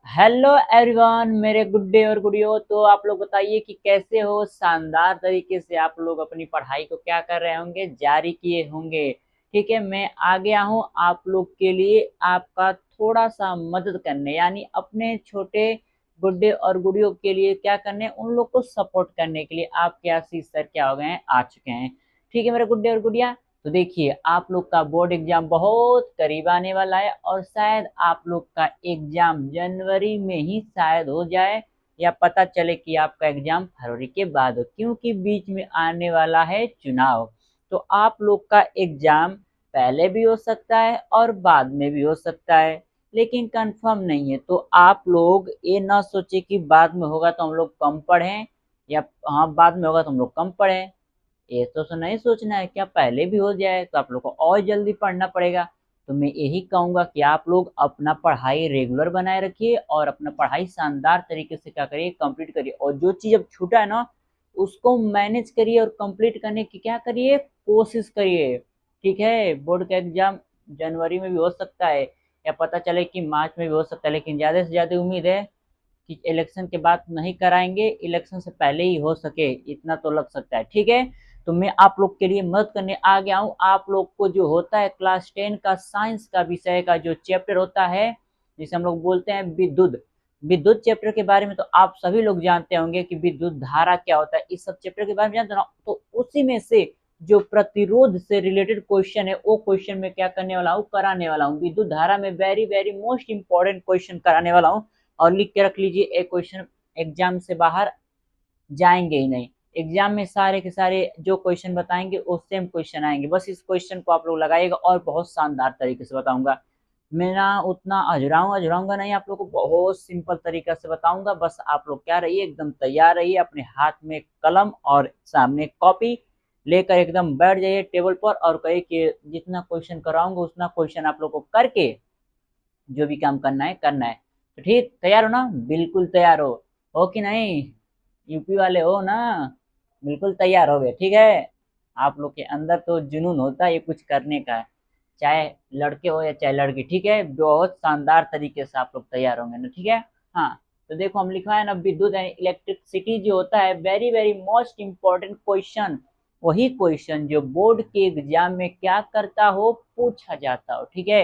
Hello everyone, मेरे गुड्डे और गुड़ियों। तो आप लोग बताइए कि कैसे हो। शानदार तरीके से आप लोग अपनी पढ़ाई को क्या कर रहे होंगे, जारी किए होंगे। ठीक है, मैं आ गया हूँ आप लोग के लिए आपका थोड़ा सा मदद करने, यानी अपने छोटे गुड्डे और गुड़ियों के लिए क्या करने, उन लोग को सपोर्ट करने के लिए आपके आशीष सर क्या हो गए हैं, आ चुके हैं। ठीक है मेरे गुड्डे और गुड़िया। तो देखिए, आप लोग का बोर्ड एग्जाम बहुत करीब आने वाला है और शायद आप लोग का एग्जाम जनवरी में ही शायद हो जाए, या पता चले कि आपका एग्जाम फरवरी के बाद हो, क्योंकि बीच में आने वाला है चुनाव। तो आप लोग का एग्जाम पहले भी हो सकता है और बाद में भी हो सकता है, लेकिन कंफर्म नहीं है। तो आप लोग ये ना सोचे कि बाद में होगा तो हम लोग कम पढ़ें, या हाँ बाद में होगा तो हम लोग कम पढ़ें। ये तो नहीं सोचना है क्या पहले भी हो जाए तो आप लोग को और जल्दी पढ़ना पड़ेगा। तो मैं यही कहूंगा कि आप लोग अपना पढ़ाई रेगुलर बनाए रखिए और अपना पढ़ाई शानदार तरीके से क्या करिए, कंप्लीट करिए। और जो चीज़ अब छूटा है ना, उसको मैनेज करिए और कंप्लीट करने की क्या करिए, कोशिश करिए। ठीक है, बोर्ड का एग्जाम जनवरी में भी हो सकता है, या पता चले कि मार्च में भी हो सकता है, लेकिन ज़्यादा से ज़्यादा उम्मीद है कि इलेक्शन के बाद नहीं कराएंगे, इलेक्शन से पहले ही हो सके, इतना तो लग सकता है। ठीक है, तो मैं आप लोग के लिए मदद करने आ गया हूँ। आप लोग को जो होता है क्लास 10 का साइंस का विषय का जो चैप्टर होता है, जिसे हम लोग बोलते हैं विद्युत, विद्युत चैप्टर के बारे में तो आप सभी लोग जानते होंगे कि विद्युत धारा क्या होता है, इस सब चैप्टर के बारे में जानते हो ना। तो उसी में से जो प्रतिरोध से रिलेटेड क्वेश्चन है, वो क्वेश्चन में क्या करने वाला हूँ, कराने वाला हूँ। विद्युत धारा में very very most important question कराने वाला हूँ। और लिख के रख लीजिए, एक क्वेश्चन एग्जाम से बाहर जाएंगे ही नहीं। एग्जाम में सारे के सारे जो क्वेश्चन बताएंगे वो सेम क्वेश्चन आएंगे, बस इस क्वेश्चन को आप लोग लगाइएगा और बहुत शानदार तरीके से बताऊंगा। मैं ना उतना अजराऊंगा नहीं, आप लोग को बहुत सिंपल तरीका से बताऊंगा। बस आप लोग क्या रहिए, एकदम तैयार रहिए, अपने हाथ में कलम और सामने कॉपी लेकर एकदम बैठ जाइए टेबल पर और कहिए कि जितना क्वेश्चन कराऊंगा उतना क्वेश्चन आप लोग को करके जो भी काम करना है करना है। तो ठीक, तैयार हो ना, बिल्कुल तैयार हो कि नहीं, यूपी वाले हो ना, बिल्कुल तैयार हो गए। ठीक है, आप लोग के अंदर तो जुनून होता है ये कुछ करने का, चाहे लड़के हो या चाहे लड़की। ठीक है, बहुत शानदार तरीके से आप लोग तैयार होंगे ना। ठीक है, हाँ। तो देखो हम लिखा है ना, विद्युत यानी इलेक्ट्रिसिटी जो होता है, very very most important question, वही क्वेश्चन जो बोर्ड के एग्जाम में क्या करता हो, पूछा जाता हो। ठीक है,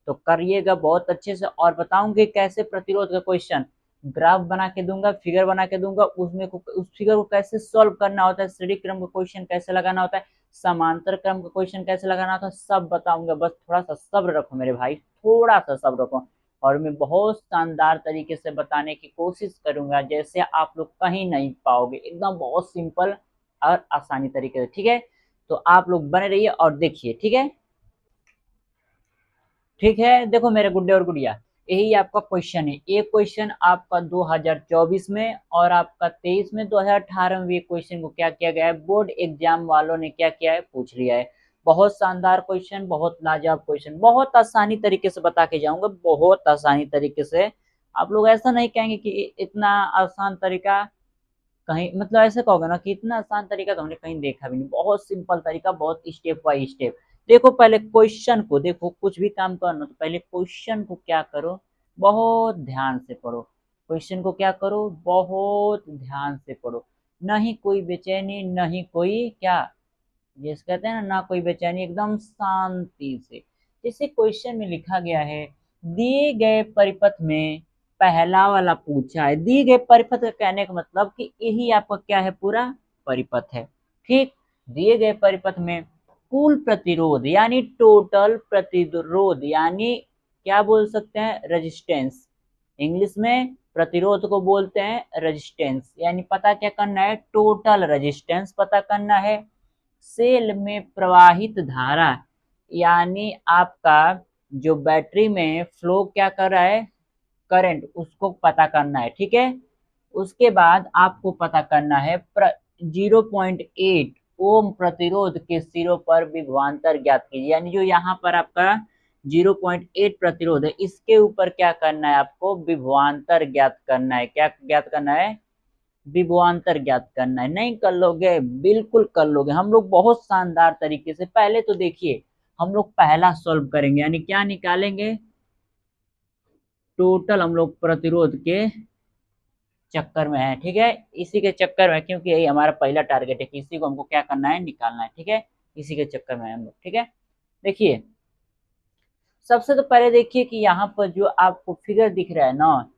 तो करिएगा बहुत अच्छे से। और बताऊंगे कैसे प्रतिरोध का क्वेश्चन, ग्राफ बना के दूंगा, फिगर बना के दूंगा, उसमें उस फिगर को कैसे सॉल्व करना होता है, श्रेणी क्रम का क्वेश्चन कैसे लगाना होता है, समांतर क्रम का क्वेश्चन कैसे लगाना होता है, सब बताऊंगा। बस थोड़ा सा सब्र रखो मेरे भाई, थोड़ा सा सब्र रखो। और मैं बहुत शानदार तरीके से बताने की कोशिश करूंगा, जैसे आप लोग कहीं नहीं पाओगे, एकदम बहुत सिंपल और आसानी तरीके से। ठीक है, तो आप लोग बने रहिए और देखिए। ठीक है, ठीक है, देखो मेरे गुड्डे और गुड़िया, यही आपका क्वेश्चन है। एक क्वेश्चन आपका 2024 में और आपका 23 में, 2018 में भी एक क्वेश्चन को क्या किया गया है, बोर्ड एग्जाम वालों ने क्या किया है, पूछ लिया है। बहुत शानदार क्वेश्चन, बहुत लाजवाब क्वेश्चन, बहुत आसानी तरीके से बता के जाऊंगा, बहुत आसानी तरीके से। आप लोग ऐसा नहीं कहेंगे कि इतना आसान तरीका कहीं, मतलब ऐसे कहोगे ना कि इतना आसान तरीका तो हमने कहीं देखा भी नहीं। बहुत सिंपल तरीका, बहुत स्टेप बाय स्टेप। देखो पहले क्वेश्चन को देखो, कुछ भी काम करना तो पहले क्वेश्चन को क्या करो, बहुत ध्यान से पढ़ो। क्वेश्चन को क्या करो, बहुत ध्यान से पढ़ो। नहीं कोई बेचैनी, नहीं कोई क्या, जिस कहते हैं ना कोई बेचैनी, एकदम शांति से। जैसे क्वेश्चन में लिखा गया है, दिए गए परिपथ में पहला वाला पूछा है। दिए गए परिपथ का कहने का मतलब कि यही आपका क्या है, पूरा परिपथ है। ठीक, दिए गए परिपथ में कुल प्रतिरोध यानी टोटल प्रतिरोध, यानी क्या बोल सकते हैं, रेजिस्टेंस। इंग्लिश में प्रतिरोध को बोलते हैं रेजिस्टेंस, यानी पता क्या करना है, टोटल रेजिस्टेंस पता करना है। सेल में प्रवाहित धारा, यानी आपका जो बैटरी में फ्लो क्या कर रहा है, करंट, उसको पता करना है। ठीक है, उसके बाद आपको पता करना है 0.8 ओम प्रतिरोध के सिरों पर विभवांतर ज्ञात कीजिए, यानी जो यहाँ पर आपका 0.8 प्रतिरोध है, इसके ऊपर क्या करना है, आपको विभवांतर ज्ञात करना है। क्या ज्ञात करना है, विभवांतर ज्ञात करना है। नहीं कर लोगे, बिल्कुल कर लोगे। हम लोग बहुत शानदार तरीके से, पहले तो देखिए हम लोग पहला सॉल्व करेंगे, यानी क्या निकालेंगे, टोटल हम लोग प्रतिरोध के चक्कर में है, ठीक है, इसी के चक्कर में, क्योंकि यही हमारा पहला टारगेट है कि इसी को हमको क्या करना है, निकालना है, ठीक है, इसी के चक्कर में है हम लोग, ठीक है। देखिए सबसे तो पहले देखिए कि यहाँ पर जो आपको फिगर दिख रहा है ना,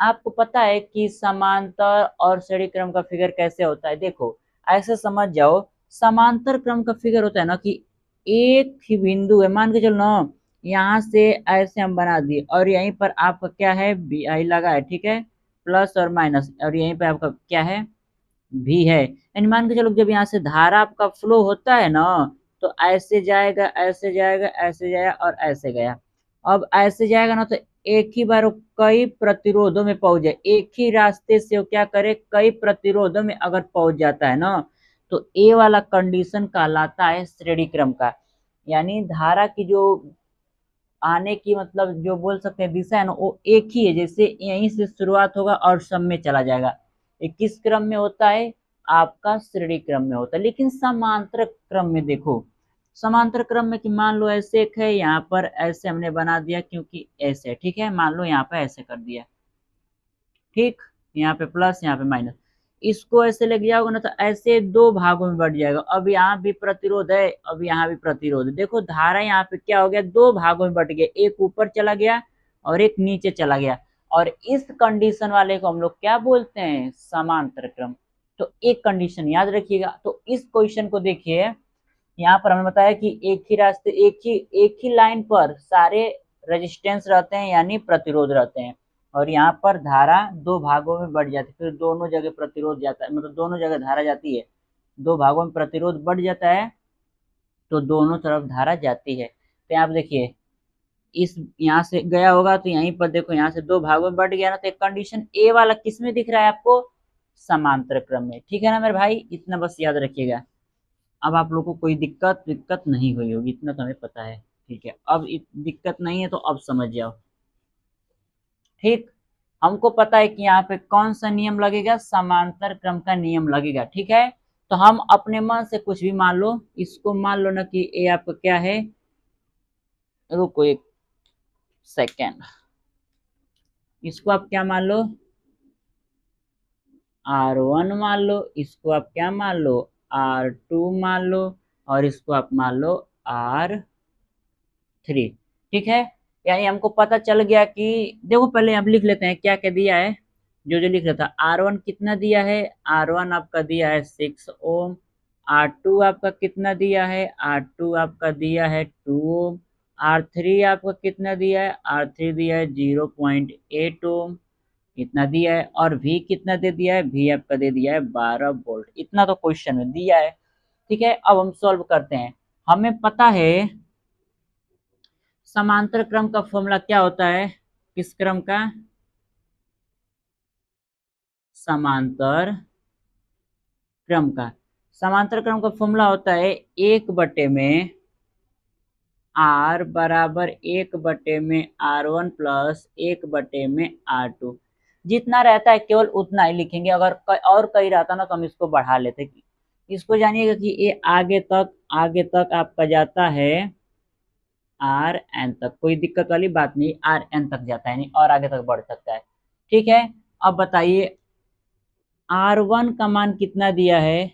आपको पता है कि समांतर और श्रेणी क्रम का फिगर कैसे होता है। देखो ऐसे समझ जाओ, समांतर क्रम का फिगर होता है ना कि एक ही बिंदु है, मान के चलो ना, यहाँ से ऐसे हम बना दिए और यहीं पर आपका क्या है, बी आई लगा है, ठीक है, प्लस और माइनस, और यहीं पे आपका क्या है, भी है। यानी मान के चलो जब यहाँ से धारा आपका फ्लो होता है ना, तो ऐसे जाएगा, ऐसे जाएगा, ऐसे जाएगा और ऐसे गया। अब ऐसे जाएगा ना तो एक ही बार वो कई प्रतिरोधों में पहुंच जाए, एक ही रास्ते से वो क्या करे, कई प्रतिरोधों में अगर पहुंच जाता है ना, तो ए वाला कंडीशन कहलाता है श्रेणी क्रम का। यानी धारा की जो आने की मतलब जो बोल सकते हैं दिशा है ना, वो एक ही है, जैसे यहीं से शुरुआत होगा और सब में चला जाएगा। ये किस क्रम में होता है, आपका श्रेणी क्रम में होता है। लेकिन समांतर क्रम में देखो, समांतर क्रम में कि मान लो ऐसे एक है, यहाँ पर ऐसे हमने बना दिया क्योंकि ऐसे, ठीक है, मान लो यहाँ पे ऐसे कर दिया, ठीक, यहाँ पे प्लस यहाँ पे माइनस, इसको ऐसे लेके जाओगे ना तो ऐसे दो भागों में बढ़ जाएगा। अब यहाँ भी प्रतिरोध है, अब यहाँ भी प्रतिरोध है, देखो धारा यहाँ पे क्या हो गया, दो भागों में बढ़ गया, एक ऊपर चला गया और एक नीचे चला गया, और इस कंडीशन वाले को हम लोग क्या बोलते हैं, समांतर क्रम। तो एक कंडीशन याद रखिएगा। तो इस क्वेश्चन को देखिए, यहाँ पर हमें बताया कि एक ही रास्ते, एक ही लाइन पर सारे रेजिस्टेंस रहते हैं, यानी प्रतिरोध रहते हैं, और यहाँ पर धारा दो भागों में बढ़ जाती है, फिर दोनों जगह प्रतिरोध जाता है, मतलब दोनों जगह धारा जाती है, दो भागों में प्रतिरोध बढ़ जाता है तो दोनों तरफ धारा जाती है। तो यहाँ पर देखिए, इस यहाँ से गया होगा तो यहीं पर देखो, यहाँ से दो भागों में बढ़ गया ना, तो एक कंडीशन ए वाला किस में दिख रहा है आपको, समांतर क्रम में, ठीक है ना मेरे भाई, इतना बस याद रखिएगा। अब आप लोग को कोई दिक्कत दिक्कत नहीं हुई होगी, इतना तो हमें पता है, ठीक है। अब दिक्कत नहीं है तो अब समझ जाओ, ठीक, हमको पता है कि यहाँ पे कौन सा नियम लगेगा, समांतर क्रम का नियम लगेगा, ठीक है। तो हम अपने मन से कुछ भी मान लो, इसको मान लो ना कि ये आपका क्या है, रुको एक सेकेंड, इसको आप क्या मान लो, R1 मान लो, इसको आप क्या मान लो, R2 मान लो, और इसको आप मान लो R3, ठीक है। यानी हमको पता चल गया कि, देखो पहले हम लिख लेते हैं क्या क्या दिया है, जो जो लिख रहा था। R1 कितना दिया है, R1 आपका दिया है 6 ओम, R2 आपका कितना दिया है, R2 आपका दिया है 2 ओम, R3 आपका कितना दिया है, R3 दिया है 0.8 ओम, इतना दिया है, और V कितना दे दिया है, V आपका दे दिया है 12 वोल्ट, इतना तो क्वेश्चन में दिया है, ठीक है। अब हम सॉल्व करते हैं। हमें पता है समांतर क्रम का फॉर्मूला क्या होता है, किस क्रम का, समांतर क्रम का, समांतर क्रम का फॉर्मूला होता है 1/में R बराबर 1/में R1 प्लस 1/में R2, जितना रहता है केवल उतना ही लिखेंगे, अगर और कहीं रहता ना तो हम इसको बढ़ा लेते। इसको जानिएगा कि ये आगे तक आपका जाता है आर एन तक, कोई दिक्कत वाली बात नहीं, आर एन तक जाता है, नहीं और आगे तक बढ़ सकता है, ठीक है। अब बताइए R1 का मान कितना दिया है,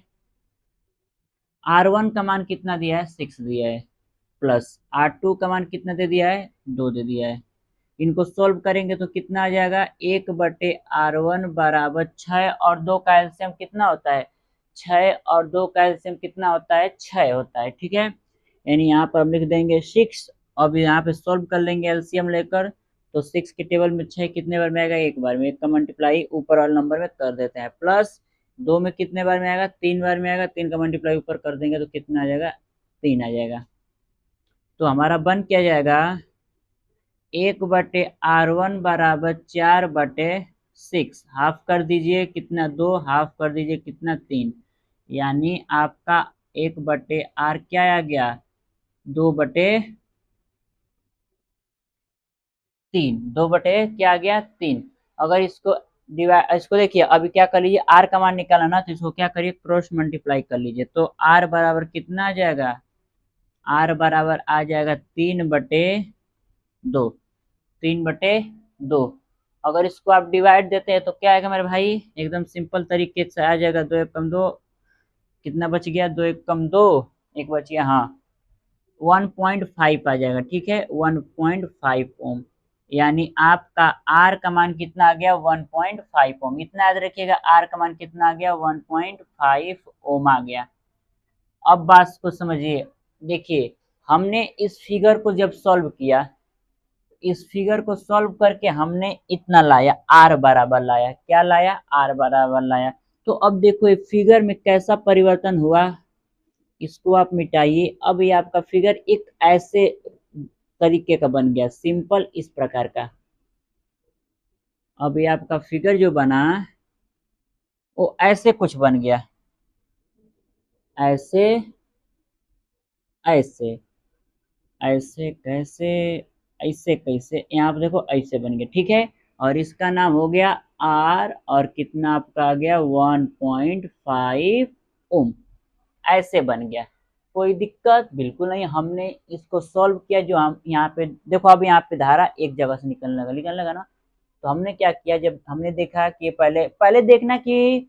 R1 का मान कितना दिया है, 6 दिया है, प्लस R2 का मान कितना दे दिया है, 2 दे दिया है। इनको सोल्व करेंगे तो कितना आ जाएगा, 1/R1 बराबर 6 और 2 का एलसीएम कितना होता है, 6 और 2 का एलसीएम कितना होता है, 6 होता है, ठीक है। यानी यहाँ पर हम लिख देंगे 6, अब यहाँ पे सोल्व कर लेंगे एलसीएम लेकर, तो 6 के टेबल में 6 कितने बार में आएगा, एक बार में, एक का मल्टीप्लाई ऊपर वाले नंबर में कर देते हैं, प्लस 2 में कितने बार में आएगा, 3 बार में आएगा, 3 का मल्टीप्लाई ऊपर कर देंगे तो कितना आ जाएगा, 3 आ जाएगा। तो हमारा बन क्या जाएगा, 1/R1 बराबर 4/6, हाफ कर दीजिए कितना, 2, हाफ कर दीजिए कितना, 3, यानी आपका 1/R क्या आ गया, 2/3, 2 बटे क्या आ गया, 3। अगर इसको डिवाइड, इसको देखिए अभी क्या कर लीजिए, आर का मान निकालना ना, तो इसको क्या करिए, क्रॉस मल्टीप्लाई कर लीजिए, तो आर बराबर कितना आ जाएगा, आर बराबर आ जाएगा 3/2, 3/2, 2। अगर इसको आप डिवाइड देते हैं तो क्या आएगा मेरे भाई, एकदम सिंपल तरीके से आ जाएगा, 2 एक कम 2, कितना बच गया, 2 एक कम 2, एक बच गया, हाँ 1.5 आ जाएगा, ठीक है 1.5 ओम। यानी आपका आर का मान कितना आ गया, 1.5 ओम। इतना याद रखिएगा, आर का मान कितना आ गया, 1.5 ओम आ गया। अब बात को समझिए, देखिए हमने इस फिगर को जब सॉल्व किया, इस फिगर को सॉल्व करके हमने इतना लाया, आर बराबर लाया, क्या लाया, आर बराबर लाया। तो अब देखो ये फिगर में कैसा परिवर्तन हुआ, इसको आप मिटाइए। अब ये आपका फिगर एक ऐसे तरीके का बन गया, सिंपल इस प्रकार का। अब ये आपका फिगर जो बना वो ऐसे कुछ बन गया, ऐसे, ऐसे, ऐसे कैसे, ऐसे कैसे, यहाँ पे देखो ऐसे बन गया, ठीक है। और इसका नाम हो गया आर, और कितना आपका आ गया, 1.5 ओम। ऐसे बन गया, कोई दिक्कत बिल्कुल नहीं। हमने इसको सॉल्व किया, जो हम यहाँ पे देखो, अब यहाँ पे धारा एक जगह से निकलने लगा ना। तो हमने क्या किया, जब हमने देखा कि पहले पहले देखना कि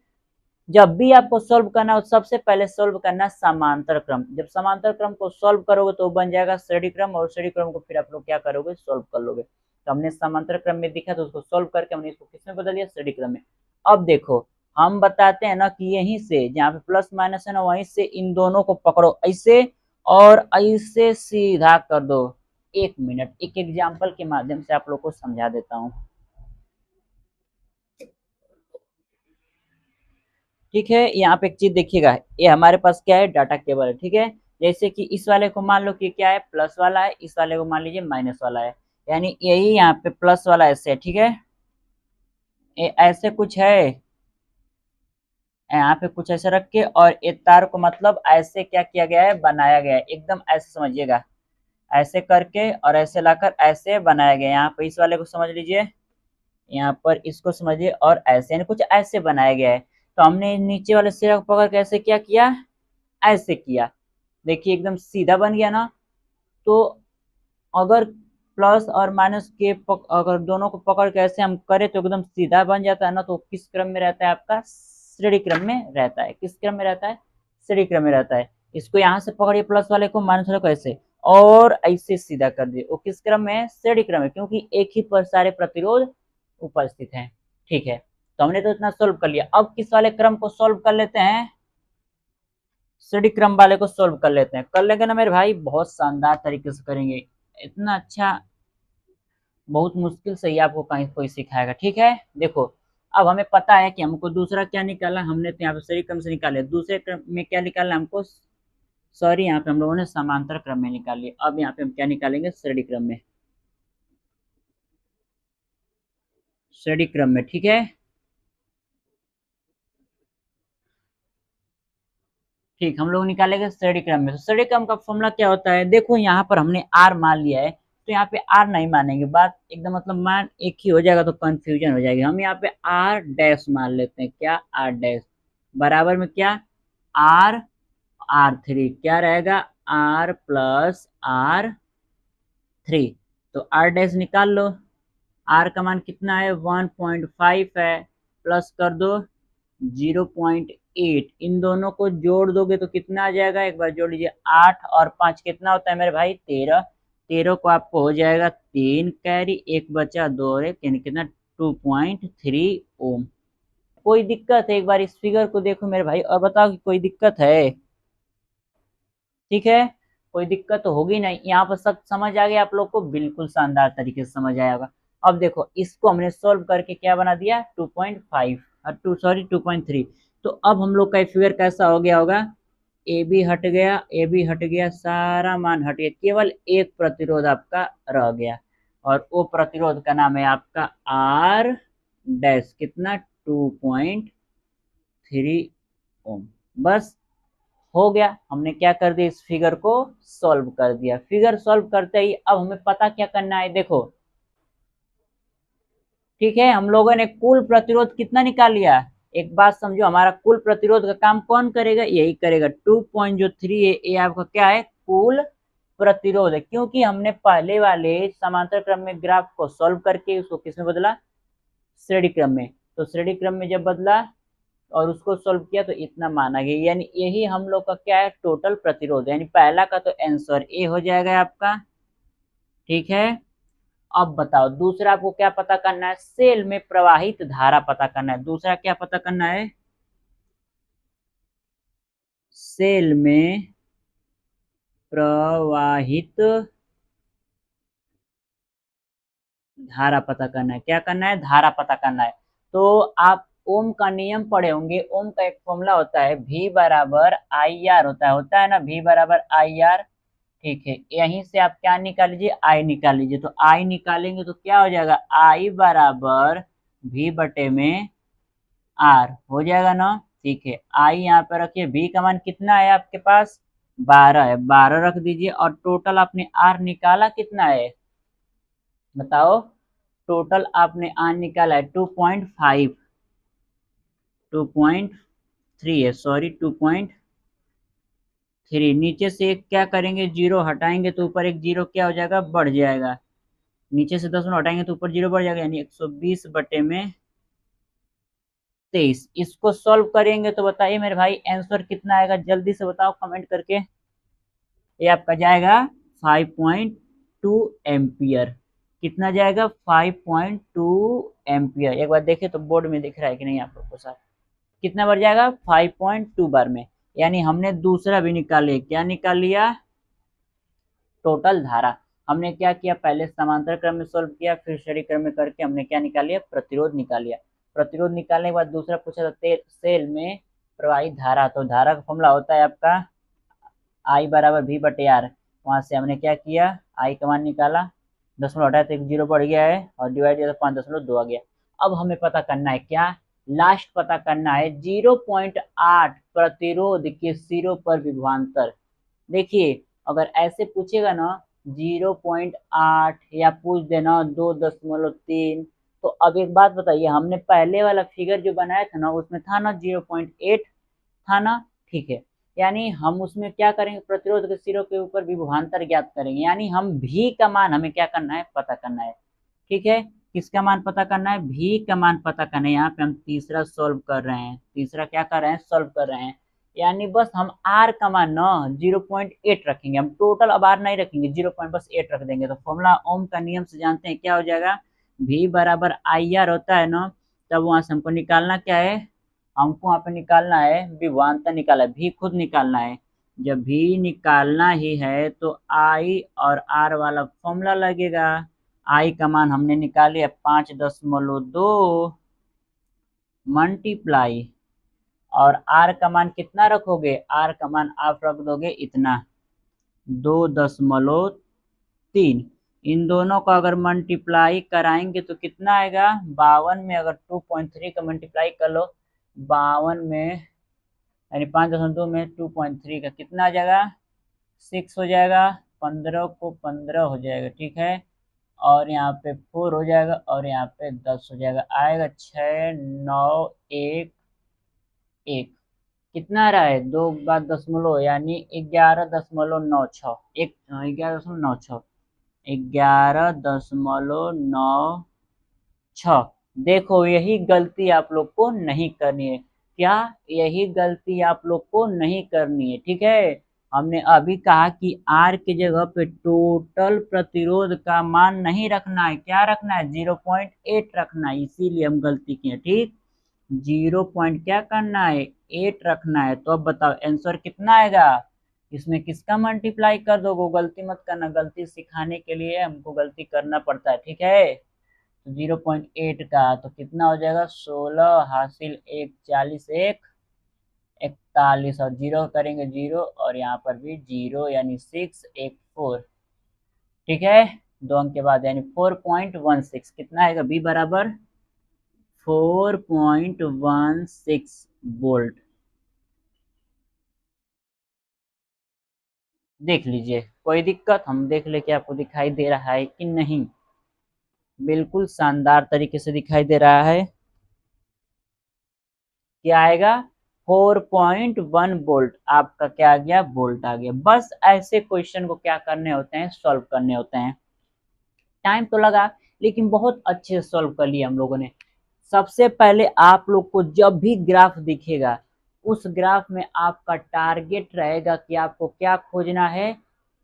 जब भी आपको सॉल्व करना हो, सबसे पहले सॉल्व करना समांतर क्रम। जब समांतर क्रम को सॉल्व करोगे तो बन जाएगा श्रेणी क्रम, और श्रेणी क्रम को फिर आप लोग क्या करोगे, सॉल्व कर लोगे। तो हमने समांतर क्रम में दिखा तो उसको सॉल्व करके हमने इसको किसमें बदल दिया, श्रेणी क्रम में। अब देखो हम बताते हैं ना कि यहीं से जहाँ पे प्लस माइनस है ना, वहीं से इन दोनों को पकड़ो ऐसे, और ऐसे सीधा कर दो। 1 मिनट, एक एग्जाम्पल के माध्यम से आप लोग को समझा देता हूँ, ठीक है। यहाँ पे एक चीज देखिएगा, ये हमारे पास क्या है, डाटा केबल है, ठीक है। जैसे कि इस वाले को मान लो कि क्या है, प्लस वाला है, इस वाले को मान लीजिए माइनस वाला है, यानी यही यहाँ पे प्लस वाला ऐसे है, ठीक है। ये ऐसे कुछ है, यहाँ पे कुछ ऐसे रख के, और एक तार को मतलब ऐसे क्या किया गया है, बनाया गया है, एकदम ऐसे समझिएगा, ऐसे करके और ऐसे लाकर ऐसे बनाया गया है। यहाँ पे इस वाले को समझ लीजिए, यहाँ पर इसको समझिए, और ऐसे यानी कुछ ऐसे बनाया गया है। तो हमने नीचे वाले सिरे को पकड़ के ऐसे क्या किया, ऐसे किया, देखिए एकदम सीधा बन गया ना। तो अगर प्लस और माइनस के अगर दोनों को पकड़ के ऐसे हम करें तो एकदम सीधा बन जाता है ना। तो किस क्रम में रहता है आपका, श्रेणी क्रम में रहता है। किस क्रम में रहता है, श्रेणी क्रम में रहता है। इसको यहाँ से पकड़िए प्लस वाले को, माइनस वाले को ऐसे, और ऐसे सीधा कर दिए, वो किस क्रम में है, श्रेणी क्रम में, क्योंकि एक ही पर सारे प्रतिरोध उपस्थित हैं, ठीक है। तो हमने तो इतना सोल्व कर लिया। अब किस वाले क्रम को सोल्व कर लेते हैं, श्रेणी क्रम वाले को सोल्व कर लेते हैं। कर लेंगे ना मेरे भाई, बहुत शानदार तरीके से करेंगे, इतना अच्छा, बहुत मुश्किल से ही आपको कहीं कोई सिखाएगा, ठीक है। देखो अब हमें पता है कि हमको दूसरा क्या निकाला, हमने तो यहाँ पे श्रेणी क्रम से निकाले, दूसरे क्रम में क्या निकालना हमको, सॉरी यहाँ पे हम लोगों ने समांतर क्रम में निकाल लिया। अब यहाँ पे हम क्या निकालेंगे, श्रेणी क्रम में, श्रेणी क्रम में, ठीक है। ठीक, हम लोग निकालेंगे श्रेणी क्रम में। तो श्रेणी क्रम का फॉर्मूला क्या होता है, देखो यहाँ पर हमने आर मान लिया है, तो यहाँ पे आर नहीं मानेंगे, बात एकदम मतलब मान एक ही हो जाएगा तो कंफ्यूजन हो जाएगी। हम यहाँ पे आर डैश मान लेते हैं, क्या, आर डैश बराबर में क्या, आर, R3 क्या रहेगा, आर प्लस R3। तो आर डैश निकाल लो, आर का मान कितना है, 1.5 है, प्लस कर दो 0.8, इन दोनों को जोड़ दोगे तो कितना आ जाएगा, एक बार जोड़ लीजिए, 8 और 5 कितना होता है मेरे भाई, 13। 13 को आपको हो जाएगा 3 कैरी, एक बचा 2 और 1, यानी कितना, 2.3 ओम। कोई दिक्कत है, एक बार इस फिगर को देखो मेरे भाई और बताओ कि कोई दिक्कत है, ठीक है। कोई दिक्कत तो होगी नहीं, यहाँ पर सब समझ आ गया आप लोग को, बिल्कुल शानदार तरीके से समझ आया होगा। अब देखो इसको हमने सोल्व करके क्या बना दिया, 2.5 और 2 सॉरी 2.3। तो अब हम लोग का फिगर कैसा हो गया होगा, ए बी हट गया, ए बी हट गया, सारा मान हट गया, केवल एक प्रतिरोध आपका रह गया, और वो प्रतिरोध का नाम है आपका आर डैश, कितना, 2.3 ओम। बस हो गया, हमने क्या कर दिया, इस फिगर को सॉल्व कर दिया। फिगर सॉल्व करते ही अब हमें पता क्या करना है, देखो ठीक है, हम लोगों ने कुल प्रतिरोध कितना निकाल लिया। एक बात समझो, हमारा कुल प्रतिरोध का काम कौन करेगा, यही करेगा। 2.3 है, ये आपका क्या है, कुल प्रतिरोध है, क्योंकि हमने पहले वाले समांतर क्रम में ग्राफ को सॉल्व करके उसको किसमें बदला, श्रेणी क्रम में। तो श्रेणी क्रम में जब बदला और उसको सॉल्व किया तो इतना माना गया, यानी यही हम लोग का क्या है, टोटल प्रतिरोध, यानी पहला का तो आंसर ए हो जाएगा आपका। ठीक है, अब बताओ दूसरा आपको क्या पता करना है, सेल में प्रवाहित धारा पता करना है। दूसरा क्या पता करना है, सेल में प्रवाहित धारा पता करना है। क्या करना है, धारा पता करना है। तो आप ओम का नियम पढ़े होंगे, ओम का एक फॉर्मूला होता है, V बराबर आई आर होता है ना, V बराबर आई आर। ठीक है, यहीं से आप क्या निकाल लीजिए, आई निकाल लीजिए। तो आई निकालेंगे तो क्या हो जाएगा, आई बराबर V बटे में आर हो जाएगा ना। ठीक है, आई यहाँ पे रखिए, V का मान कितना है आपके पास, 12 है, 12 रख दीजिए। और टोटल आपने आर निकाला कितना है, बताओ। टोटल आपने आर निकाला है 2.5, 2.3 है, सॉरी 2.3। नीचे से एक क्या करेंगे, जीरो हटाएंगे तो ऊपर एक जीरो क्या हो जाएगा, बढ़ जाएगा। नीचे से 10 हटाएंगे तो ऊपर जीरो बढ़ जाएगा, यानी 120 बटे में 23। इसको सॉल्व करेंगे तो बताइए मेरे भाई आंसर कितना आएगा, जल्दी से बताओ कमेंट करके। ये आपका जाएगा 5.2 एम्पियर। कितना जाएगा, 5.2 एम्पियर। एक बार देखें तो बोर्ड में दिख रहा है कि नहीं आप लोग को सर, कितना बार जाएगा, 5.2 बार में। यानी हमने दूसरा भी निकाल लिया, क्या निकाल लिया, टोटल धारा। हमने क्या किया, पहले समांतर क्रम में सॉल्व किया, फिर श्रेणी क्रम में करके हमने क्या निकाल लिया, प्रतिरोध निकाल लिया। प्रतिरोध निकालने के बाद दूसरा पूछा था सेल में प्रवाहित धारा। तो धारा का फॉर्मूला होता है आपका आई बराबर V बटे आर। वहां से हमने क्या किया, आई का मान निकाला, दशमलव हटाया तो एक जीरो बढ़ गया है, और डिवाइड किया तो 5.2 आ गया। अब हमें पता करना है क्या, लास्ट पता करना है 0.8 प्रतिरोध के सिरों पर विभवांतर। देखिए अगर ऐसे पूछेगा ना 0.8 या पूछ देना 2.3, तो अब एक बात बताइए, हमने पहले वाला फिगर जो बनाया था ना उसमें था ना 0.8 था ना। ठीक है, यानी हम उसमें क्या करेंगे, प्रतिरोध के सिरों के ऊपर विभवांतर ज्ञात करेंगे, यानी हम भी का मान हमें क्या करना है, पता करना है। ठीक है, किसका मान पता करना है, भी का मान पता करना है। यहाँ पे हम तीसरा सॉल्व कर रहे हैं, तीसरा क्या कर रहे हैं, सॉल्व कर रहे हैं। यानी बस हम आर का मान ना 0.8 रखेंगे, हम टोटल अब आर नहीं रखेंगे, 0.8 रख देंगे। तो फॉर्मूला ओम का नियम से जानते हैं क्या हो जाएगा, भी बराबर आई आर होता है ना। तब वहां से हमको निकालना क्या है, हमको वहां पे निकालना है विभवांतर, निकाला है, भी खुद निकालना है। जब भी निकालना ही है तो आई और आर वाला फॉर्मूला लगेगा। आई का मान हमने निकाल लिया 5.2 मल्टीप्लाई, और आर का मान कितना रखोगे, आर का मान आप रख दोगे इतना 2.3। इन दोनों का अगर मल्टीप्लाई कराएंगे तो कितना आएगा, 52 में अगर 2.3 का मल्टीप्लाई कर लो, 52 में यानी 5.2 में 2.3 का कितना आ जाएगा, 6 हो जाएगा, 15 को 15 हो जाएगा। ठीक है, और यहाँ पे 4 हो जाएगा, और यहाँ पे 10 हो जाएगा, आएगा 6, 9, 1, 1। कितना आ रहा है, 2 दशमलव यानी 11.96, एक 11.96, 11.96। देखो यही गलती आप लोग को नहीं करनी है, क्या, यही गलती आप लोग को नहीं करनी है। ठीक है, हमने अभी कहा कि आर की जगह पे टोटल प्रतिरोध का मान नहीं रखना है, क्या रखना है, 0.8 रखना है, इसीलिए हम गलती किए। ठीक, 0 पॉइंट क्या करना है, 8 रखना है। तो अब बताओ आंसर कितना आएगा, इसमें किसका मल्टीप्लाई कर दोगे, गलती मत करना, गलती सिखाने के लिए हमको गलती करना पड़ता है। ठीक है, तो 0.8 का तो कितना हो जाएगा, 16 हासिल 1, 40, 1, 41, और जीरो करेंगे जीरो, और यहाँ पर भी जीरो, यानी 6, 1, 4। ठीक है, 2 अंक के बाद यानी 4.16 कितना आएगा, बी बराबर 4.16 वोल्ट। देख लीजिए, कोई दिक्कत, हम देख ले कि आपको दिखाई दे रहा है कि नहीं, बिल्कुल शानदार तरीके से दिखाई दे रहा है। क्या आएगा, 4.1 वोल्ट आपका क्या आ गया, वोल्ट आ गया। बस ऐसे क्वेश्चन को क्या करने होते हैं, सॉल्व करने होते हैं। टाइम तो लगा लेकिन बहुत अच्छे से सॉल्व कर लिया हम लोगों ने। सबसे पहले आप लोग को जब भी ग्राफ दिखेगा, उस ग्राफ में आपका टारगेट रहेगा कि आपको क्या खोजना है,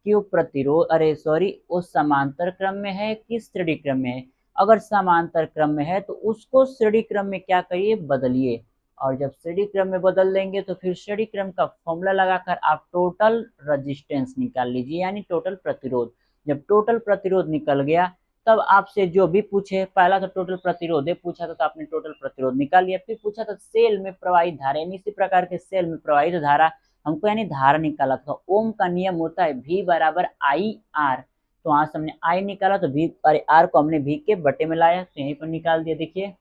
कि वो प्रतिरोध, अरे सॉरी, वो समांतर क्रम में है कि श्रेणी क्रम में है। अगर समांतर क्रम में है तो उसको श्रेणी क्रम में क्या करिए, बदलिए। और जब श्रेणी क्रम में बदल देंगे तो फिर श्रेणी क्रम का फॉर्मूला लगाकर आप टोटल रजिस्टेंस निकाल लीजिए, यानी टोटल प्रतिरोध। जब टोटल प्रतिरोध निकल गया, तब आपसे जो भी पूछे, पहला तो टोटल प्रतिरोध पूछा था तो आपने टोटल प्रतिरोध निकाल लिया। फिर पूछा था सेल में प्रवाहित धारा, यानी इसी प्रकार के सेल में प्रवाहित धारा हमको, यानी धारा निकाला था। ओम का नियम होता है V बराबर आई आर, तो वहां से हमने आई निकाला तो V, अरे आर को हमने V के बटे में लाया तो यहीं पर निकाल दिया। देखिए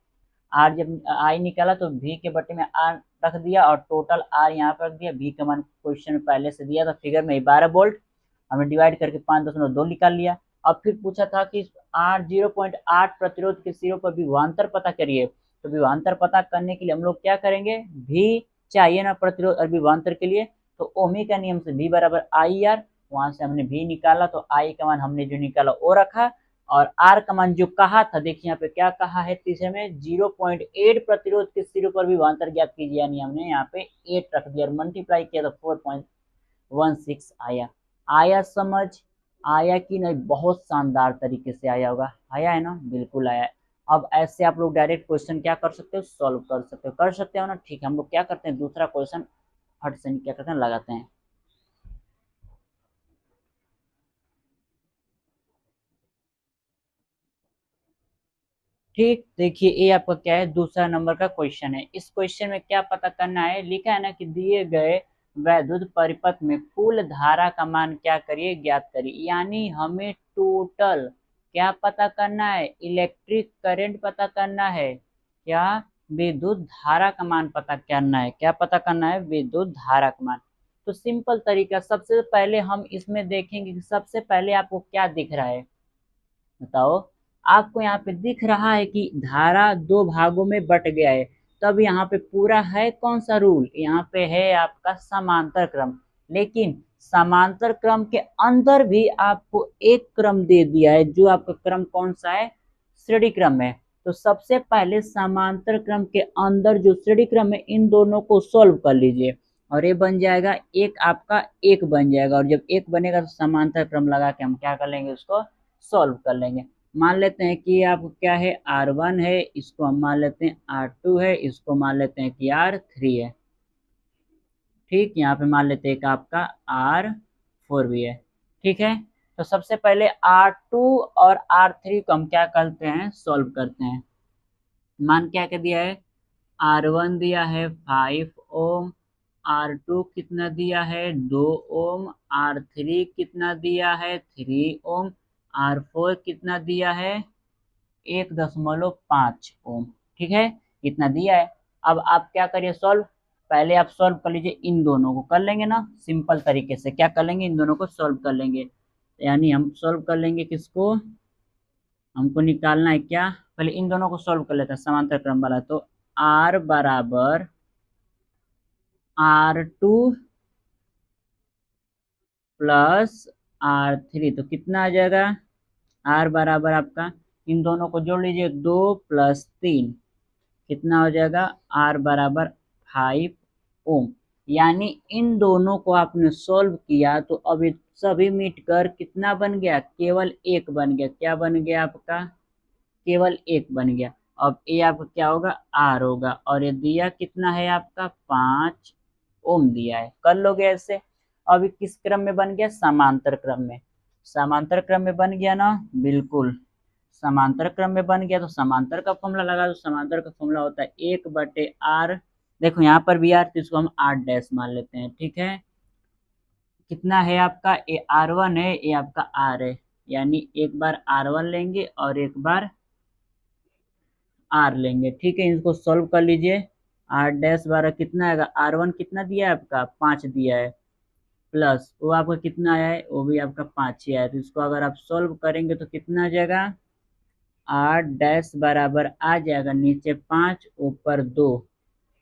आर, जब आई निकाला तो V के बटे में आर रख दिया और टोटल आर यहाँ पर रख दिया। V का मान क्वेश्चन में पहले से दिया था फिगर में 12 वोल्ट, हमने डिवाइड करके 5.2 निकाल लिया। अब फिर पूछा था कि आर 0.8 प्रतिरोध के सिरों पर विभवांतर पता करिए, तो विभवांतर पता करने के लिए हम लोग क्या करेंगे, भी चाहिए ना प्रतिरोध और विभवांतर के लिए, तो ओमी का नियम से V बराबर आई आर, वहां से हमने V निकाला तो आई का मान हमने जो निकाला वो रखा, और आर का मान जो कहा था, देखिए यहाँ पे क्या कहा है तीसरे में, 0.8 प्रतिरोध के सिरों पर विभवांतर ज्ञात कीजिए, यानी हमने यहाँ पे 8 रख दिया और मल्टीप्लाई किया तो 4.16 आया। आया समझ, आया कि नहीं, बहुत शानदार तरीके से आया होगा, आया है ना, बिल्कुल आया है। अब ऐसे आप लोग डायरेक्ट क्वेश्चन क्या कर सकते हो, सॉल्व कर सकते हो ना। ठीक है, हम लोग क्या करते हैं, दूसरा क्वेश्चन फट से क्या करते हैं, लगाते हैं। ठीक, देखिए ये आपका क्या है, दूसरा नंबर का क्वेश्चन है। इस क्वेश्चन में क्या पता करना है, लिखा है ना कि दिए गए वैद्युत परिपथ में कुल धारा का मान क्या करिए, ज्ञात करिए। यानी हमें टोटल क्या पता करना है, इलेक्ट्रिक करंट पता करना है, क्या, विद्युत धारा का मान पता करना है। क्या पता करना है, विद्युत धारा का मान। तो सिंपल तरीका, सबसे पहले हम इसमें देखेंगे कि सबसे पहले आपको क्या दिख रहा है, बताओ। आपको यहाँ पे दिख रहा है कि धारा दो भागों में बट गया है, तब यहाँ पे पूरा है कौन सा रूल, यहाँ पे है आपका समांतर क्रम। लेकिन समांतर क्रम के अंदर भी आपको एक क्रम दे दिया है, जो आपका क्रम कौन सा है, श्रेणी क्रम है। तो सबसे पहले समांतर क्रम के अंदर जो श्रेणी क्रम है, इन दोनों को सोल्व कर लीजिए और ये बन जाएगा एक, आपका एक बन जाएगा। और जब एक बनेगा तो समांतर क्रम लगा के हम क्या कर लेंगे, उसको सॉल्व कर लेंगे। मान लेते हैं कि आपको क्या है, R1 है, इसको हम मान लेते हैं R2 है, इसको मान लेते हैं कि R3 है। ठीक, यहाँ पे मान लेते हैं कि आपका R4 भी है। ठीक है, तो सबसे पहले R2 और R3 को हम क्या करते हैं, सॉल्व करते हैं। मान क्या क्या दिया है, R1 दिया है 5 ओम, R2 कितना दिया है 2 ओम, R3 कितना दिया है 3 ओम, R4 कितना दिया है 1.5 ओम। ठीक है, इतना दिया है। अब आप क्या करिए, सॉल्व। पहले आप सॉल्व कर लीजिए, इन दोनों को कर लेंगे ना सिंपल तरीके से, क्या कर लेंगे, इन दोनों को सॉल्व कर लेंगे। यानी हम सॉल्व कर लेंगे किसको, हमको निकालना है क्या, पहले इन दोनों को सॉल्व कर लेते हैं समांतर क्रम वाला। तो R बराबर R2 प्लस R3, तो कितना आ जाएगा, R बराबर आपका, इन दोनों को जोड़ लीजिए, 2 + 3 कितना हो जाएगा, R बराबर 5 ओम। यानी इन दोनों को आपने सॉल्व किया तो अब ये सभी मिटकर कितना बन गया, केवल एक बन गया। क्या बन गया आपका, केवल एक बन गया। अब ये आपका क्या होगा, R होगा, और ये दिया कितना है आपका 5 ओम दिया है। कर लोगे ऐसे। अब ये किस क्रम में बन गया, समांतर क्रम में। समांतर क्रम में बन गया ना, बिल्कुल समांतर क्रम में बन गया। तो समांतर का फॉर्मूला लगा, तो समांतर का फॉर्मूला होता है 1/r। देखो यहाँ पर भी आर, तो इसको हम r डैश मान लेते हैं। ठीक है, कितना है आपका, ये R1 है, ये आपका R है, यानी एक बार R1 लेंगे और एक बार R लेंगे। ठीक है, इसको सॉल्व कर लीजिए। R डैश बारह कितना आएगा, R1 कितना दिया है आपका 5 दिया है, प्लस वो आपका कितना आया है, वो भी आपका 5 ही आया है। तो इसको अगर आप सॉल्व करेंगे तो कितना आ जाएगा, R डैश बराबर आ जाएगा नीचे 5 ऊपर 2,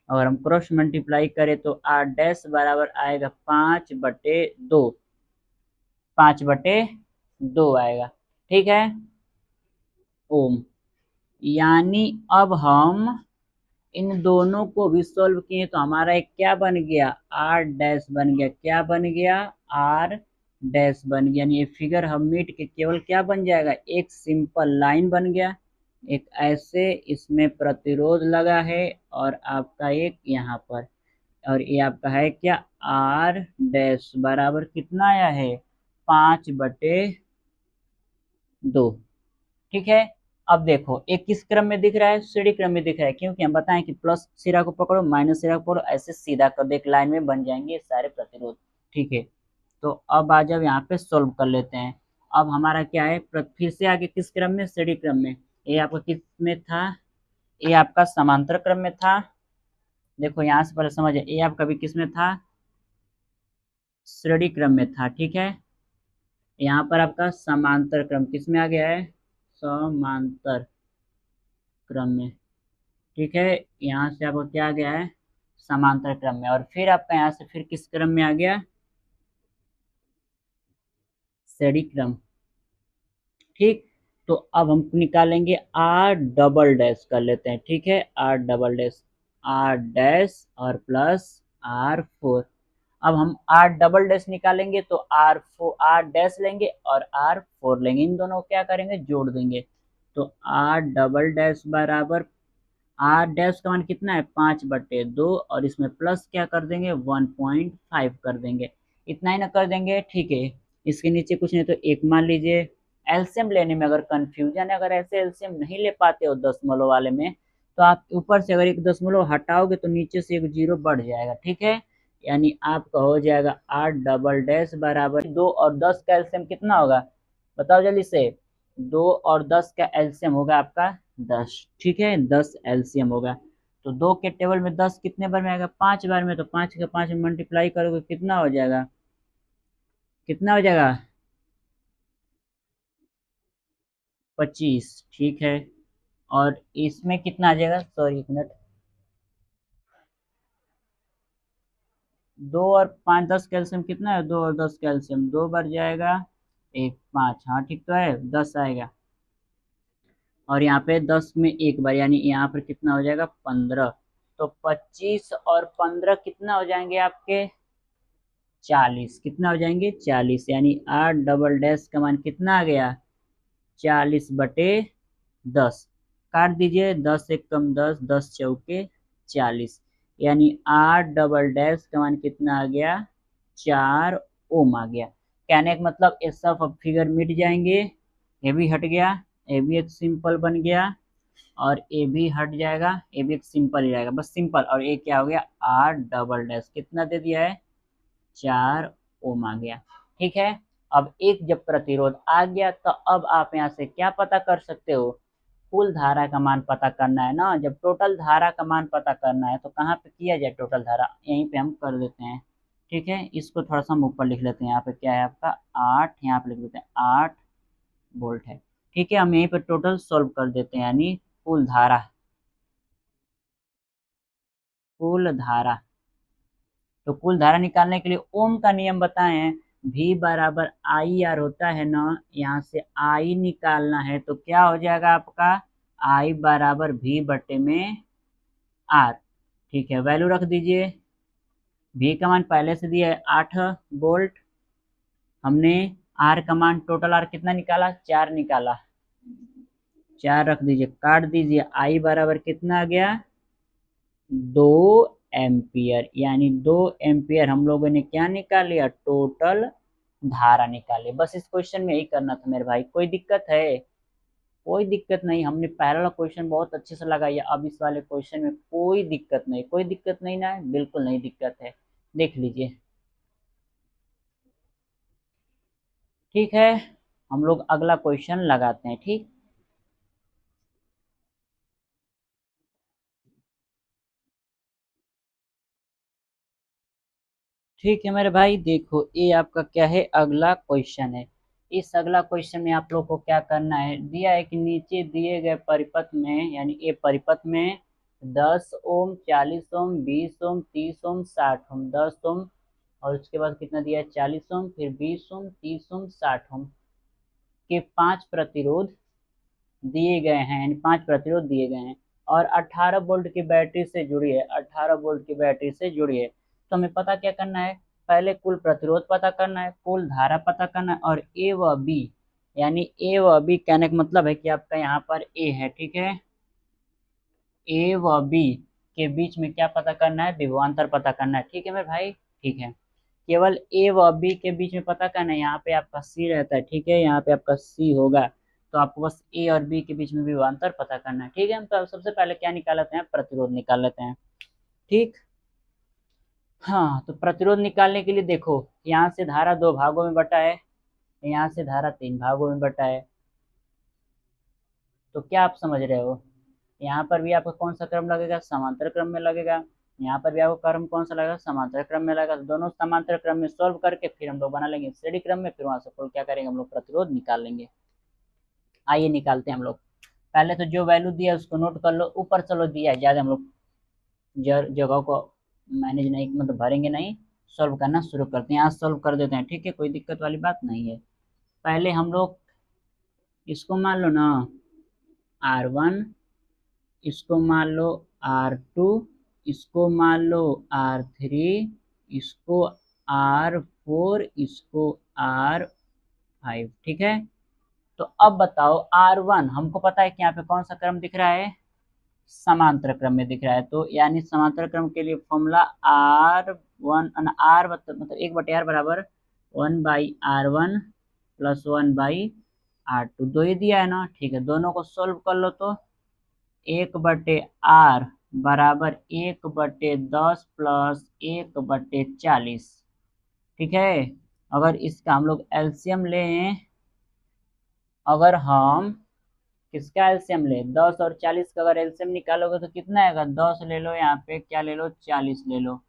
और हम क्रॉस मल्टीप्लाई करें तो आर डैश बराबर आएगा 5/2, 5/2 आएगा, ठीक है ओम। यानी अब हम इन दोनों को भी सॉल्व किए तो हमारा एक क्या बन गया, आर डैश बन गया, क्या बन गया, आर डैश बन गया। यानी ये फिगर हम मिट के केवल क्या बन जाएगा, एक सिंपल लाइन बन गया, एक ऐसे इसमें प्रतिरोध लगा है और आपका एक यहाँ पर, और ये आपका है क्या, आर डैश बराबर कितना आया है, 5/2, ठीक है। अब देखो एक किस क्रम में दिख रहा है, सीढ़ी क्रम में दिख रहा है, क्योंकि हम बताएं कि प्लस सिरा को पकड़ो माइनस सिरा को पकड़ो, ऐसे सीधा कर दो, एक लाइन में बन जाएंगे सारे प्रतिरोध, ठीक है। तो अब आ जाओ यहाँ पे सोल्व कर लेते हैं। अब हमारा क्या है, फिर से आगे किस क्रम में, सीढ़ी क्रम में। ये आपका किस में था, ये आपका समांतर क्रम में था। देखो यहाँ से पहले समझ, ये आपका भी किस में था, श्रेणी क्रम में था, ठीक है। यहाँ पर आपका समांतर क्रम किस में आ गया है, समांतर क्रम में, ठीक है। यहाँ से आपको क्या आ गया है, समांतर क्रम में, और फिर आपका यहाँ से फिर किस क्रम में आ गया, श्रेणी क्रम, ठीक। तो अब हम निकालेंगे आर डबल डैश कर लेते हैं, ठीक है, R double dash, R dash और प्लस R4। अब हम आर डबल डैश निकालेंगे तो आर डैश लेंगे और R4 लेंगे, इन दोनों को क्या करेंगे, जोड़ देंगे। तो आर डबल डैश बराबर, आर डैश का मान कितना है, 5/2, और इसमें प्लस क्या कर देंगे, 1.5 कर देंगे, इतना ही ना कर देंगे, ठीक है। इसके नीचे कुछ नहीं तो एक मान लीजिए। एलसीएम लेने में अगर कंफ्यूजन है, अगर ऐसे एलसीएम नहीं ले पाते हो दशमलव वाले में, तो आप ऊपर से अगर एक दशमलव हटाओगे तो नीचे से एक जीरो बढ़ जाएगा, ठीक है। यानी आपका हो जाएगा आर डबल डैश बराबर 2 और 10 का एलसीएम कितना होगा, बताओ जल्दी से। 2 और 10 का एलसीएम होगा आपका 10, ठीक है, 10 एलसीएम होगा। तो 2 के टेबल में 10 कितने बार में आएगा, 5 बार में, तो 5 के 5 में मल्टीप्लाई करोगे कितना हो जाएगा, कितना हो जाएगा, 25, ठीक है। और इसमें कितना आ जाएगा, सॉरी एक मिनट, 2 और 5 10 कैल्शियम कितना है, 2 और 10 कैल्शियम 2 बार जाएगा, एक 5, हाँ ठीक तो है, 10 आएगा। और यहाँ पे 10 में एक बार, यानी यहाँ पर कितना हो जाएगा, 15। तो 25 और 15 कितना हो जाएंगे आपके, 40, कितना हो जाएंगे, 40। यानी आर डबल डैश का मान कितना आ गया, 40/10। काट दीजिए, 10 एक कम 10, 10 चौके 40। यानी आर डबल डैश का मान कितना आ गया, 4 ओम आ गया। कहने का मतलब ये सब अब फिगर मिट जाएंगे, ये भी हट गया, ये भी एक सिंपल बन गया, और ये भी हट जाएगा, ये भी एक सिंपल ही रहेगा, बस सिंपल। और ये क्या हो गया, आर डबल डैश कितना दे दिया है, 4 ओम आ गया, ठीक है। अब एक जब प्रतिरोध आ गया तो अब आप यहाँ से क्या पता कर सकते हो, कुल धारा का मान पता करना है ना। जब टोटल धारा का मान पता करना है तो कहाँ पे किया जाए, टोटल धारा यहीं पे हम कर देते हैं, ठीक है। इसको थोड़ा सा हम ऊपर लिख लेते हैं, यहाँ पे क्या है आपका 8, यहाँ पे लिख देते हैं 8 वोल्ट है, ठीक है। हम यहीं पे टोटल सोल्व कर देते हैं, यानी कुल धारा, कुल धारा। तो कुल धारा निकालने के लिए ओम का नियम बताए हैं, V बराबर आई आर होता है ना, यहाँ से I निकालना है तो क्या हो जाएगा आपका, I बराबर V/R, ठीक है। वैल्यू रख दीजिए, V का मान पहले से दिया है 8 वोल्ट, हमने R का मान टोटल R कितना निकाला, 4 निकाला, 4 रख दीजिए, काट दीजिए, I बराबर कितना आ गया, 2 एम्पियर। यानी 2 एम्पियर हम लोगों ने क्या निकाल लिया, टोटल धारा निकाले। बस इस क्वेश्चन में यही करना था मेरे भाई, कोई दिक्कत है, कोई दिक्कत नहीं। हमने पहला वाला क्वेश्चन बहुत अच्छे से लगाया, अब इस वाले क्वेश्चन में कोई दिक्कत नहीं, कोई दिक्कत नहीं ना है, बिल्कुल नहीं दिक्कत है, देख लीजिए, ठीक है। हम लोग अगला क्वेश्चन लगाते हैं, ठीक। ठीक है मेरे भाई, देखो ये आपका क्या है, अगला क्वेश्चन है। इस अगला क्वेश्चन में आप लोग को क्या करना है, दिया है कि नीचे दिए गए परिपथ में, यानी ये परिपथ में 10 ओम, 40 ओम, 20 ओम, 30 ओम, 60 ओम, 10 ओम, और उसके बाद कितना दिया है 40 ओम, फिर 20 ओम, 30 ओम, 60 ओम के 5 प्रतिरोध दिए गए हैं, यानी 5 प्रतिरोध दिए गए हैं और 18 वोल्ट की बैटरी से जुड़ी है, 18 वोल्ट की बैटरी से जुड़ी है। तो हमें पता क्या करना है, पहले कुल प्रतिरोध पता करना है, कुल धारा पता करना है, और ए व बी, यानी ए व बी कहने का मतलब है कि आपका यहाँ पर ए है, ठीक है, ए व बी के बीच में क्या पता करना है, विभवांतर पता करना है, ठीक है मेरे भाई, ठीक है, केवल ए व बी के बीच में पता करना है, यहाँ पे आपका सी रहता है, ठीक है, यहाँ पे आपका सी होगा, तो आपको बस ए और बी के बीच में विभवांतर पता करना है, ठीक है। हम तो सबसे पहले क्या निकाल लेते हैं, प्रतिरोध निकाल लेते हैं, ठीक। हाँ, तो प्रतिरोध निकालने के लिए देखो, यहाँ से धारा 2 भागों में बटा है, यहाँ से धारा 3 भागों में बटा है, तो क्या आप समझ रहे हो, यहाँ पर भी आपका कौन सा क्रम लगेगा, समांतर क्रम में लगेगा, यहाँ पर भी आपको क्रम कौन सा लगेगा, समांतर क्रम में लगेगा, तो दोनों समांतर क्रम में सॉल्व करके फिर हम लोग बना लेंगे श्रेणी क्रम में, फिर वहां से क्या करेंगे हम लोग, प्रतिरोध निकाल लेंगे। आइए निकालते हैं हम लोग, पहले तो जो वैल्यू दिया है उसको नोट कर लो, ऊपर चलो दिया है ज्यादा हम लोग जगह को मैनेज नहीं, मतलब भरेंगे नहीं, सॉल्व करना शुरू करते हैं, यहाँ सॉल्व कर देते हैं, ठीक है, कोई दिक्कत वाली बात नहीं है। पहले हम लोग इसको मान लो ना R1, इसको मान लो R2, इसको मान लो R3, इसको R4, इसको R5, ठीक है। तो अब बताओ R1 हमको पता है कि यहाँ पे कौन सा क्रम दिख रहा है, समांतर क्रम में दिख रहा है, तो यानी समांतर क्रम के लिए फॉर्मूला R1 R मतलब 1/R बराबर 1/R1 प्लस 1/R2, दो ही दिया है ना, ठीक है, दोनों को सोल्व कर लो, तो 1/R बराबर 1/10 प्लस 1/40, ठीक है। अगर इसका हम लोग एलसीएम लें, अगर हम किसका एलसीएम ले, 10 और 40 का अगर एलसीएम निकालोगे तो कितना आएगा, 10 ले लो, यहाँ पे क्या ले लो, 40 ले लो,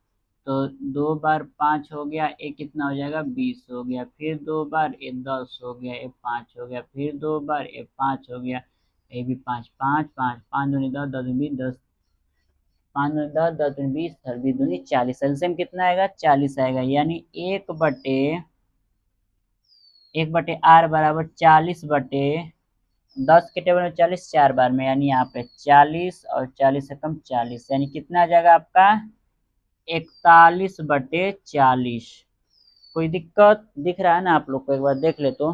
तो 2 बार 5 हो गया, ये कितना हो जाएगा, 20 हो गया, फिर 2 बार ये 10 हो गया, ये 5 हो गया, फिर 2 बार ये 5 हो गया, ये भी 5, 5 5 5 दूनी 10, 10 दूनी 10, 5 दूनी 10, 10 दूनी 20, 20 दूनी 40, एलसीएम कितना आएगा, 40 आएगा, यानी 1/R बराबर 40/10 के टेबल में 40 4 बार में, यानी यहाँ पे 40 और 40 से कम 40, यानी कितना आ जाएगा आपका 41/40। कोई दिक्कत दिख रहा है ना आप लोग को, एक बार देख ले तो,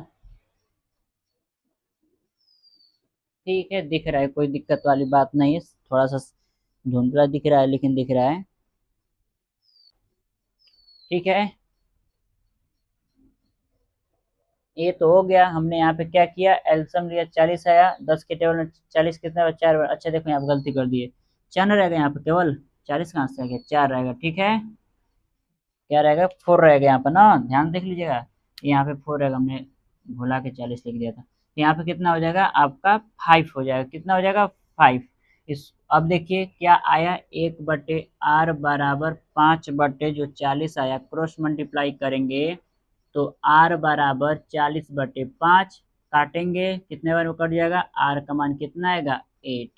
ठीक है, दिख रहा है, कोई दिक्कत वाली बात नहीं है, थोड़ा सा धुंधला दिख रहा है लेकिन दिख रहा है, ठीक है। ये तो हो गया, हमने यहाँ पे क्या किया, एल्सियम लिया, 40 आया, 10 के टेबल में 40 कितना 4 बार, अच्छा देखो यहाँ पे गलती कर दिए, 4 रहेगा यहाँ पे, केवल 40 कहाँ से आ गया, 4 रहेगा, ठीक है, क्या रहेगा 4 रहेगा यहाँ पे ना, ध्यान देख लीजिएगा, यहाँ पे 4 रहेगा, हमने भुला के 40 लिख दिया था, यहाँ पे कितना हो जाएगा आपका 5 हो जाएगा, कितना हो जाएगा 5। इस अब देखिए क्या आया, 1/R बराबर 5 जो 40 आया, क्रॉस मल्टीप्लाई करेंगे तो R बराबर 40/5, काटेंगे कितने बार में कट जाएगा, R का मान कितना आएगा 8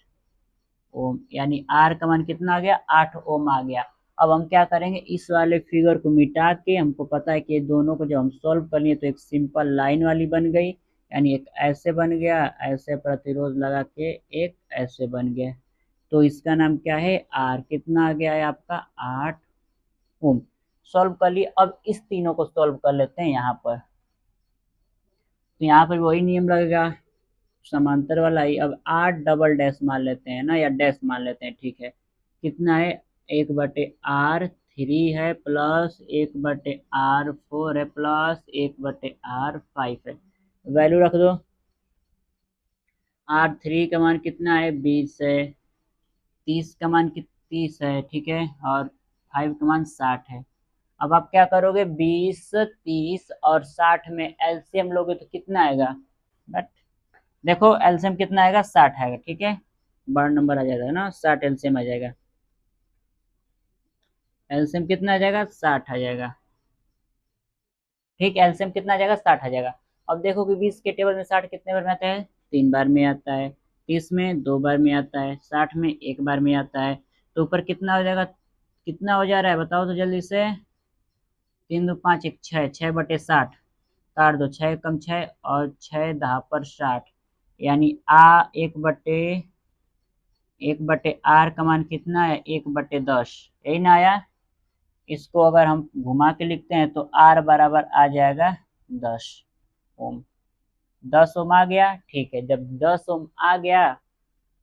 ओम, यानी R का मान कितना आ गया, 8 ओम आ गया। अब हम क्या करेंगे, इस वाले फिगर को मिटा के, हमको पता है कि दोनों को जब हम सॉल्व कर लिए तो एक सिंपल लाइन वाली बन गई, यानी एक ऐसे बन गया, ऐसे प्रतिरोध लगा के एक ऐसे बन गया, तो इसका नाम क्या है, R कितना आ गया है आपका 8 ओम। सॉल्व कर लिए, अब इस तीनों को सॉल्व कर लेते हैं यहाँ पर, तो यहाँ पर वही नियम लगेगा समांतर वाला ही, अब 8 डबल डैश मान लेते हैं ना, या डैश मान लेते हैं, ठीक है, कितना है 1/R3 है, प्लस 1/R4 है, प्लस 1/R5 है, वैल्यू रख दो, R3 का मान कितना है 20 है, 30 का मान 30 है, ठीक है, और 5 का मान 60 है। अब आप क्या करोगे, 20 30 और 60 में एलसीएम लोगे तो कितना आएगा, बट देखो एलसीएम कितना आएगा, 60 आएगा, ठीक है, बड़ा नंबर आ जाएगा ना, 60 एलसीएम आ जाएगा, एलसीएम कितना आ जाएगा, 60 आ जाएगा, ठीक, एलसीएम कितना आ जाएगा, 60 आ जाएगा। अब देखो कि 20 के टेबल में 60 कितने बार में आता है, 3 बार में आता है, 30 में 2 बार में आता है, 60 में 1 बार में आता है, तो ऊपर कितना हो जाएगा, कितना हो जा रहा है बताओ तो जल्दी से। 3 2 5 1 6, 6/60 काट दो, 6 कम 6 और 6 10 पर 60, यानी एक बटे आर का मान कितना है, 1/10, यही ना आया। इसको अगर हम घुमा के लिखते हैं तो आर बराबर आ जाएगा 10 ओम। 10 ओम आ गया, ठीक है। जब 10 ओम आ गया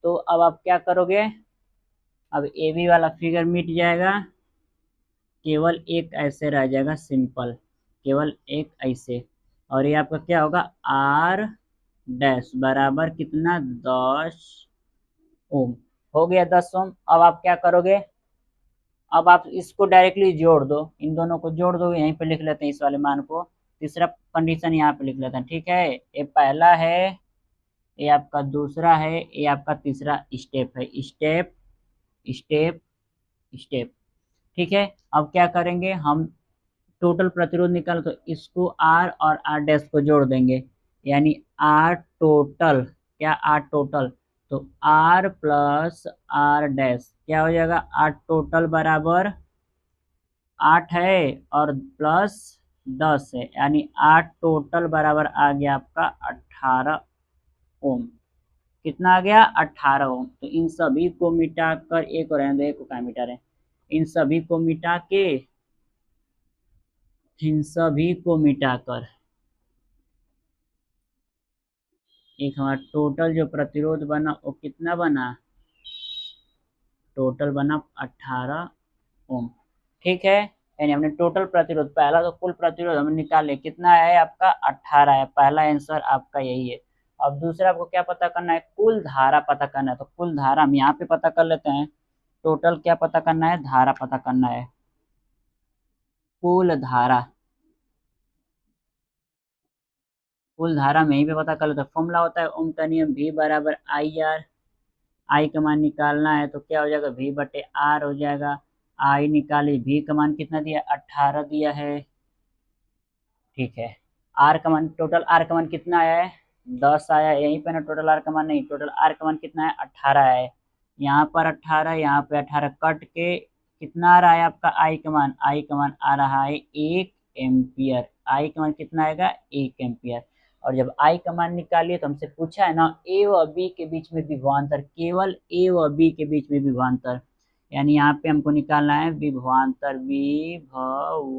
तो अब आप क्या करोगे, अब ए बी वाला फिगर मिट जाएगा, केवल एक ऐसे रह जाएगा सिंपल, केवल एक ऐसे, और ये आपका क्या होगा, आर डैश बराबर कितना, 10 ओम। हो गया 10 ओम। अब आप क्या करोगे, अब आप इसको डायरेक्टली जोड़ दो, इन दोनों को जोड़ दो, यहीं पे लिख लेते हैं इस वाले मान को, तीसरा कंडीशन यहाँ पे लिख लेते हैं, ठीक है। ये पहला है, ये आपका दूसरा है, ये आपका तीसरा स्टेप है, स्टेप स्टेप स्टेप, ठीक है। अब क्या करेंगे हम, टोटल प्रतिरोध निकालो तो इसको आर और आर डैश को जोड़ देंगे, यानी आर टोटल, क्या आर टोटल, तो आर प्लस आर डैश क्या हो जाएगा, आर टोटल बराबर 8 है और प्लस 10 है, यानी 8 टोटल बराबर आ गया आपका 18 ओम। कितना आ गया, 18 ओम। तो इन सभी को मिटाकर, एक और रहने दो, एक को क्या मिटा रहे हैं, इन सभी को मिटा के, इन सभी को मिटाकर एक हमारा टोटल जो प्रतिरोध बना वो कितना बना, टोटल बना 18 ओम, ठीक है। यानी हमने टोटल प्रतिरोध, पहला तो कुल प्रतिरोध हमने निकाले, कितना है आपका 18 है, पहला आंसर आपका यही है। अब दूसरा आपको क्या पता करना है, कुल धारा पता करना है, तो कुल धारा हम यहाँ पे पता कर लेते हैं। टोटल क्या पता करना है, धारा पता करना है, कुल धारा, कुल धारा में यहीं पे पता कर लेते हैं। फॉर्मूला होता है ओम का नियम, V बराबर आई आर, आई का मान निकालना है तो क्या हो जाएगा, V/R हो जाएगा। आई निकाली, V का मान कितना दिया, 18 दिया है, ठीक है। आर का मान, टोटल आर का मान कितना आया है, 10 आया है, यहीं पे ना टोटल आर का मान, नहीं, टोटल आर का मान कितना है, 18 है। यहाँ पर 18, यहाँ पे 18 कट के कितना आ रहा है आपका आई का मान, आई का मान आ रहा है 1 एम्पियर, आई का मान कितना आएगा, 1 एम्पियर। और जब आई का मान निकालिए तो हमसे पूछा है ना, ए व बी के बीच में विभवांतर, केवल ए व बी के बीच में विभवांतर, यानी यहाँ पे हमको निकालना है विभवांतर, विभवांतर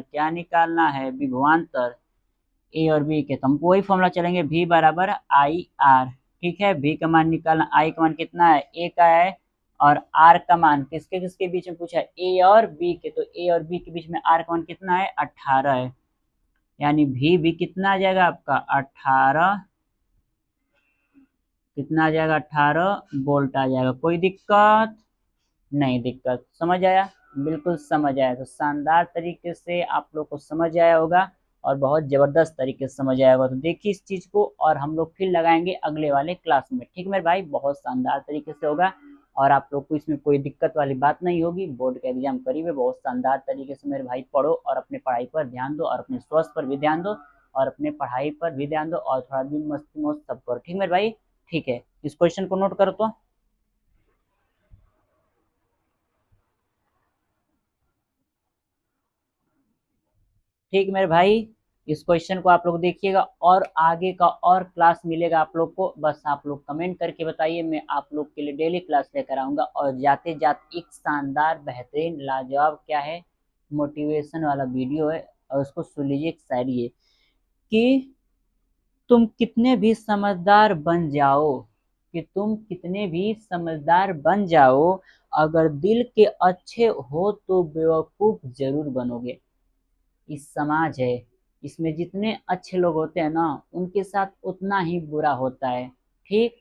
क्या निकालना है, विभवांतर ए और बी के, तो हमको वही फॉर्मूला चलेंगे, V बराबर आई आर, ठीक है। V का मान निकालना, आई का मान कितना है, ए का है, और आर का मान किसके किसके बीच में पूछा है, ए और बी के, तो ए और बी के बीच में आर का मान कितना है, 18 है, यानी V भी कितना आ जाएगा आपका 18, कितना आ जाएगा, 18 वोल्ट आ जाएगा। कोई दिक्कत नहीं, दिक्कत समझ आया, बिल्कुल समझ आया। तो शानदार तरीके से आप लोग को समझ आया होगा और बहुत ज़बरदस्त तरीके से समझ आया होगा। तो देखिए इस चीज़ को, और हम लोग फिर लगाएंगे अगले वाले क्लास में, ठीक है मेरे भाई, बहुत शानदार तरीके से होगा और आप लोग को इसमें कोई दिक्कत वाली बात नहीं होगी। बोर्ड का एग्जाम करीब है, बहुत शानदार तरीके से मेरे भाई पढ़ो और अपने पढ़ाई पर ध्यान दो और अपने स्वास्थ्य पर भी ध्यान दो और अपने पढ़ाई पर भी ध्यान दो और थोड़ा भी मस्ती मौज सब करो, ठीक मेरे भाई, ठीक है। इस क्वेश्चन को नोट करो तो, ठीक मेरे भाई, इस क्वेश्चन को आप लोग देखिएगा और आगे का और क्लास मिलेगा आप लोग को, बस आप लोग कमेंट करके बताइए, मैं आप लोग के लिए डेली क्लास लेकर आऊँगा। और जाते जाते एक शानदार बेहतरीन लाजवाब क्या है, मोटिवेशन वाला वीडियो है, और उसको सुन लीजिए। एक शायरी है कि तुम कितने भी समझदार बन जाओ, कि तुम कितने भी समझदार बन जाओ, अगर दिल के अच्छे हो तो बेवकूफ़ जरूर बनोगे। इस समाज है, इसमें जितने अच्छे लोग होते हैं ना, उनके साथ उतना ही बुरा होता है, ठीक,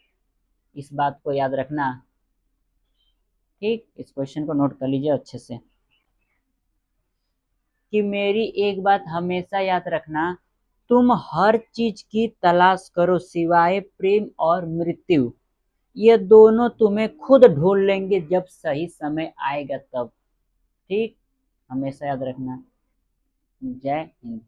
इस बात को याद रखना, ठीक। इस क्वेश्चन को नोट कर लीजिए अच्छे से, कि मेरी एक बात हमेशा याद रखना, तुम हर चीज की तलाश करो सिवाय प्रेम और मृत्यु, ये दोनों तुम्हें खुद ढूंढ लेंगे जब सही समय आएगा तब, ठीक, हमेशा याद रखना। जय हिंद।